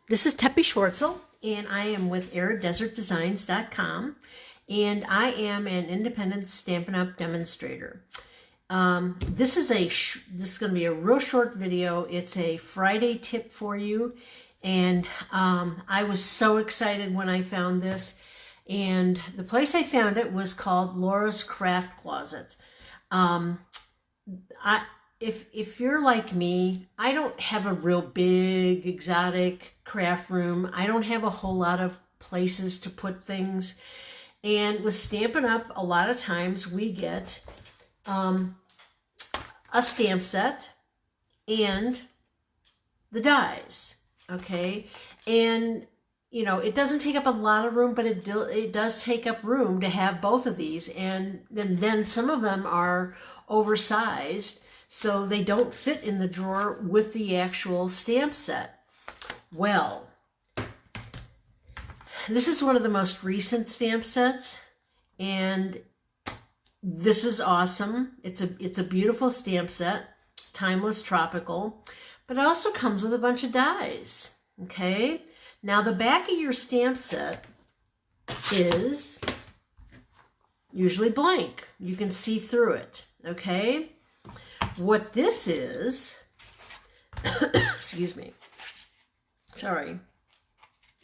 This is Teppy Schwartzel, and I am with AridDesertDesigns.com, and I am an independent Stampin' Up! Demonstrator. This is going to be a real short video. It's a Friday tip for you, and I was so excited when I found this. And the place I found it was called Laura's Craft Closet. If you're like me, I don't have a real big exotic craft room. I don't have a whole lot of places to put things. And with Stampin' Up, a lot of times we get a stamp set and the dies, okay? And you know, it doesn't take up a lot of room, but it does take up room to have both of these. And then some of them are oversized, so they don't fit in the drawer with the actual stamp set. Well, this is one of the most recent stamp sets, and this is awesome. It's a beautiful stamp set, timeless, tropical, but it also comes with a bunch of dies, okay? Now the back of your stamp set is usually blank. You can see through it, okay? What this is, excuse me, sorry,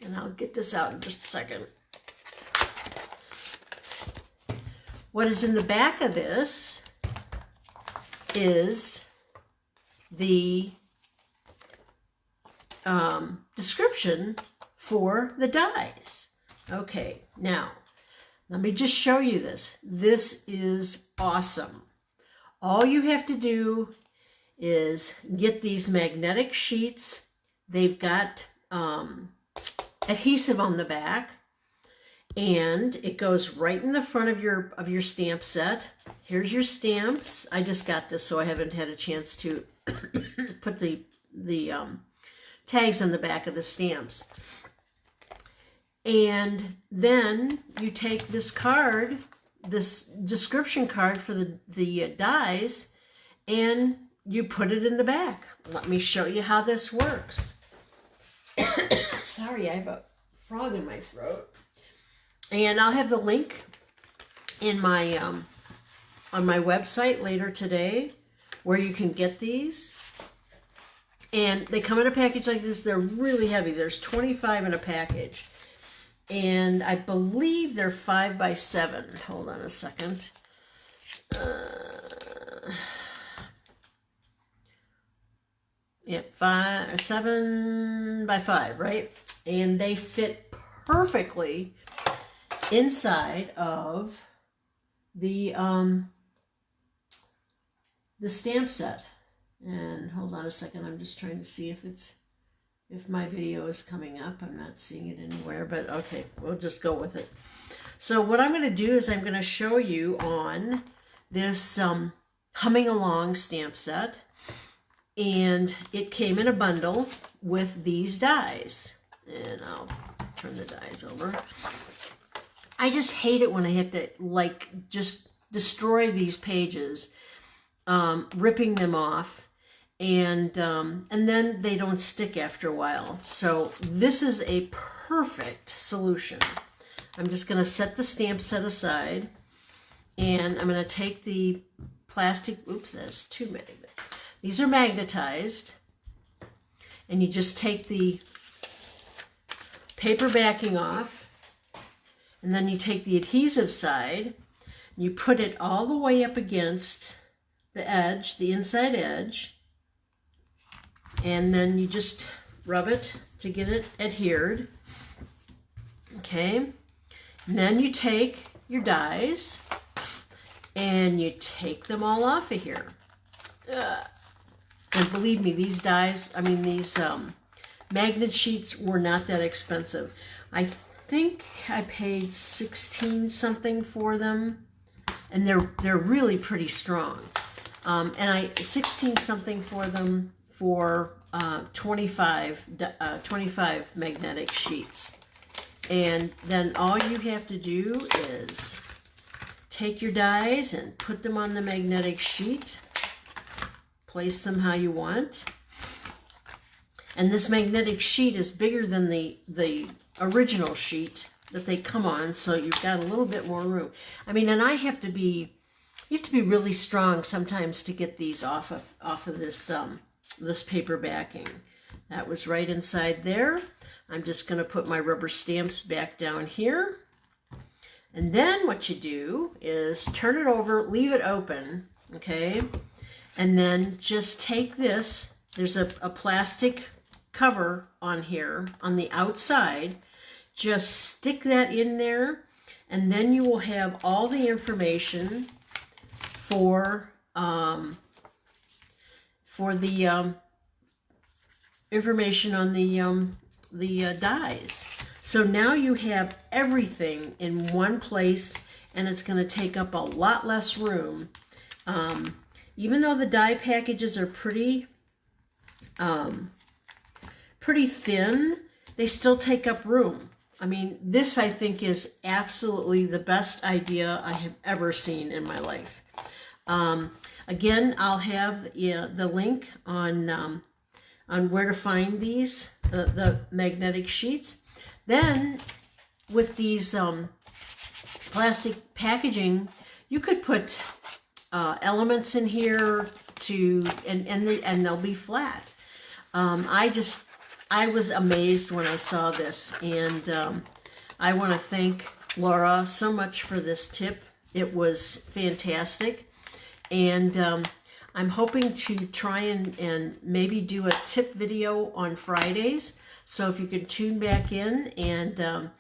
and I'll get this out in just a second. What is in the back of this is the description for the dies. Okay, now let me just show you this. This is awesome. All you have to do is get these magnetic sheets. They've got adhesive on the back, and it goes right in the front of your stamp set. Here's your stamps. I just got this, so I haven't had a chance to put the tags on the back of the stamps. And then you take this card, this description card for the dies, and you put it in the back. Let me show you how this works. Sorry, I have a frog in my throat. And I'll have the link in my on my website later today where you can get these. And they come in a package like this. They're really heavy. There's 25 in a package. And I believe they're 5 by 7. Hold on a second. 7 by 5, right? And they fit perfectly inside of the stamp set. And hold on a second, I'm just trying to see if my video is coming up. I'm not seeing it anywhere, but okay, we'll just go with it. So what I'm going to do is I'm going to show you on this Humming Along stamp set, and it came in a bundle with these dies. And I'll turn the dies over. I just hate it when I have to just destroy these pages, ripping them off. And then they don't stick after a while. So this is a perfect solution. I'm just going to set the stamp set aside, and I'm going to take the plastic, oops, that's too many. These are magnetized, and you just take the paper backing off, and then you take the adhesive side, and you put it all the way up against the edge, the inside edge, and then you just rub it to get it adhered. Okay, and then you take your dies and you take them all off of here. And believe me, these dies, I mean these magnet sheets were not that expensive. I think I paid 16 something for them, and they're really pretty strong. And I 16 something for them for 25 magnetic sheets. And then all you have to do is take your dies and put them on the magnetic sheet, place them how you want, And this magnetic sheet is bigger than the original sheet that they come on, so you've got a little bit more room. I mean, and you have to be really strong sometimes to get these off of this this paper backing. That was right inside there. I'm just going to put my rubber stamps back down here. And then what you do is turn it over, leave it open, okay? And then just take this. There's a plastic cover on here on the outside. Just stick that in there, and then you will have all the information for the information on the dies. So now you have everything in one place, and it's going to take up a lot less room. Even though the die packages are pretty thin, they still take up room. I mean, this I think is absolutely the best idea I have ever seen in my life. Again, I'll have the link on where to find these, the magnetic sheets. Then with these plastic packaging, you could put elements in here and they'll be flat. I was amazed when I saw this, and I want to thank Laura so much for this tip. It was fantastic, and I'm hoping to try and maybe do a tip video on Fridays. So if you could tune back in, and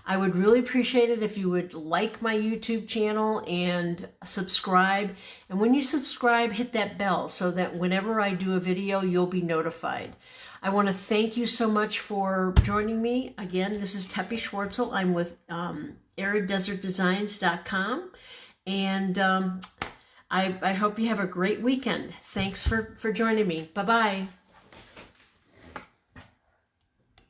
I would really appreciate it if you would like my YouTube channel and subscribe. And when you subscribe, hit that bell so that whenever I do a video, you'll be notified. I want to thank you so much for joining me. Again, this is Teppy Schwartzel. I'm with AridDesertDesigns.com. And I hope you have a great weekend. Thanks for joining me. Bye-bye.